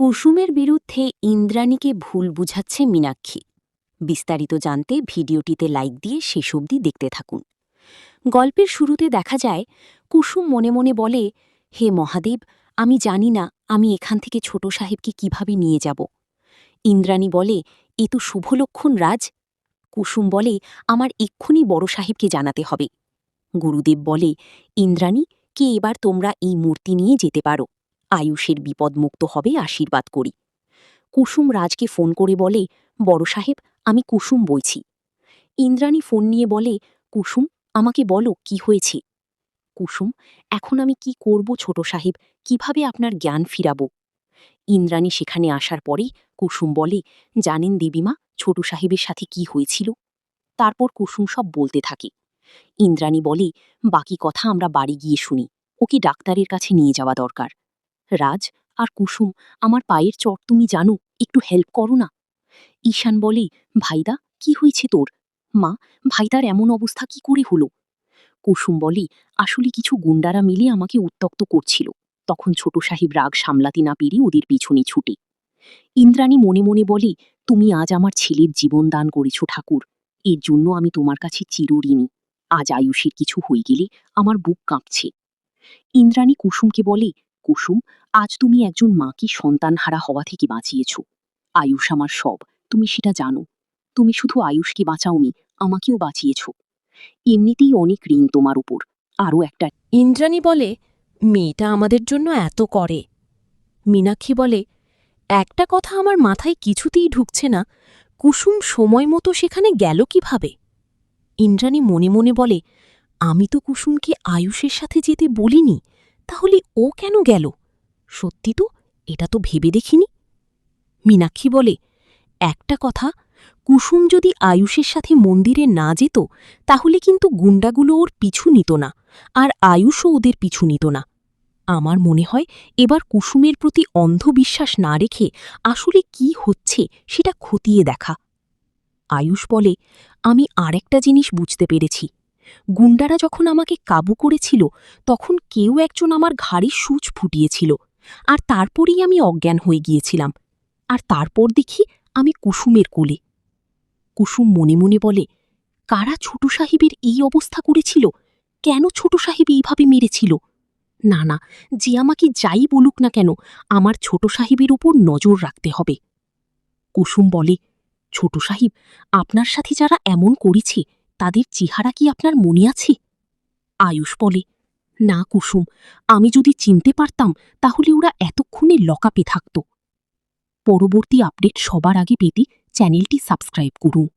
কুসুমের বিরুদ্ধে ইন্দ্রাণীকে ভুল বুঝাচ্ছে মীনাক্ষী। বিস্তারিত জানতে ভিডিওটিতে লাইক দিয়ে শেষ অবধি দেখতে থাকুন। গল্পের শুরুতে দেখা যায় কুসুম মনে মনে বলে, হে মহাদেব, আমি জানি না আমি এখান থেকে ছোট সাহেবকে কিভাবে নিয়ে যাব। ইন্দ্রাণী বলে, এ তো শুভ লক্ষণ রাজ। কুসুম বলে, আমার এক্ষুনি বড় সাহেবকে জানাতে হবে। গুরুদেব বলে, ইন্দ্রাণী, কে এবার তোমরা এই মূর্তি নিয়ে যেতে পারো। আয়ুষের বিপদমুক্ত হবে আশীর্বাদ করি। কুসুম রাজকে ফোন করে বলে, বড় সাহেব, আমি কুসুম বলছি। ইন্দ্রাণী ফোন নিয়ে বলে, কুসুম, আমাকে বলো কি হয়েছে। কুসুম, এখন আমি কি করব ছোট সাহেব, কিভাবে আপনার জ্ঞান ফিরাব। ইন্দ্রাণী সেখানে আসার পরেই কুসুম বলে, জানেন দেবীমা, ছোট সাহেবের সাথে কি হয়েছিল। তারপর কুসুম সব বলতে থাকে। ইন্দ্রাণী বলে, বাকি কথা আমরা বাড়ি গিয়ে শুনি, ওকে ডাক্তারের কাছে নিয়ে যাওয়া দরকার। রাজ আর কুসুম, আমার পায়ের চট তুমি জানো, একটু হেল্প করো না। ঈশান বলে, ভাইদা, কি হয়েছে তোর। মা, ভাইদার এমন অবস্থা কি করে হলো। কুসুম বলে, আসলে কিছু গুন্ডারা মিলে আমাকে উত্ত্যক্ত করছিল, তখন ছোট সাহেব রাগ সামলাতে না পেরে ওদের পিছনে ছুটে। ইন্দ্রাণী মনে মনে বলে, তুমি আজ আমার ছেলের জীবন দান করেছ ঠাকুর, এর জন্য আমি তোমার কাছে চিরঋণী। আজ আয়ুষের কিছু হয়ে গেলে আমার বুক কাঁপছে। ইন্দ্রাণী কুসুমকে বলে, কুসুম, আজ তুমি একজন মাকে সন্তানহারা হওয়া থেকে বাঁচিয়েছ। আয়ুষ আমার সব, তুমি সেটা জানো। তুমি শুধু আয়ুষকে বাঁচাওনি, আমাকেও বাঁচিয়েছ। এমনিতেই অনেক ঋণ তোমার উপর, আরও একটা। ইন্দ্রাণী বলে, মেয়েটা আমাদের জন্য এত করে। মীনাক্ষী বলে, একটা কথা আমার মাথায় কিছুতেই ঢুকছে না, কুসুম সময় মতো সেখানে গেল কিভাবে। ইন্দ্রাণী মনে মনে বলে, আমি তো কুসুমকে আয়ুষের সাথে যেতে বলিনি, তাহলে ও কেন গেল। সত্যি তো, এটা তো ভেবে দেখিনি। মীনাক্ষী বলে, একটা কথা, কুসুম যদি আয়ুষের সাথে মন্দিরে না যেত, তাহলে কিন্তু গুন্ডাগুলো ওর পিছু নিত না, আর আয়ুষও ওদের পিছু নিত না। আমার মনে হয় এবার কুসুমের প্রতি অন্ধবিশ্বাস না রেখে আসলে কি হচ্ছে সেটা খতিয়ে দেখা। আয়ুষ বলে, আমি আরেকটা জিনিস বুঝতে পেরেছি। গুন্ডারা যখন আমাকে কাবু করেছিল, তখন কেউ একজন আমার ঘাড়ে সূচ ফুটিয়েছিল, আর তারপরেই আমি অজ্ঞান হয়ে গিয়েছিলাম। আর তারপর দেখি আমি কুসুমের কোলে। কুসুম মনে মনে বলে, কারা ছোট সাহেবের এই অবস্থা করেছিল, কেন ছোট সাহেব এইভাবে মেরেছিল। না না, যে আমাকে যাই বলুক না কেন, আমার ছোট সাহেবের উপর নজর রাখতে হবে। কুসুম বলে, ছোট সাহেব, আপনার সাথে যারা এমন করেছে, তাদের চেহারা কি আপনার মনে আছে। আয়ুষ বলে, না কুসুম, আমি যদি চিনতে পারতাম তাহলে ওরা এতক্ষণে লকআপে থাকত। পরবর্তী আপডেট সবার আগে পেতে চ্যানেলটি সাবস্ক্রাইব করুন।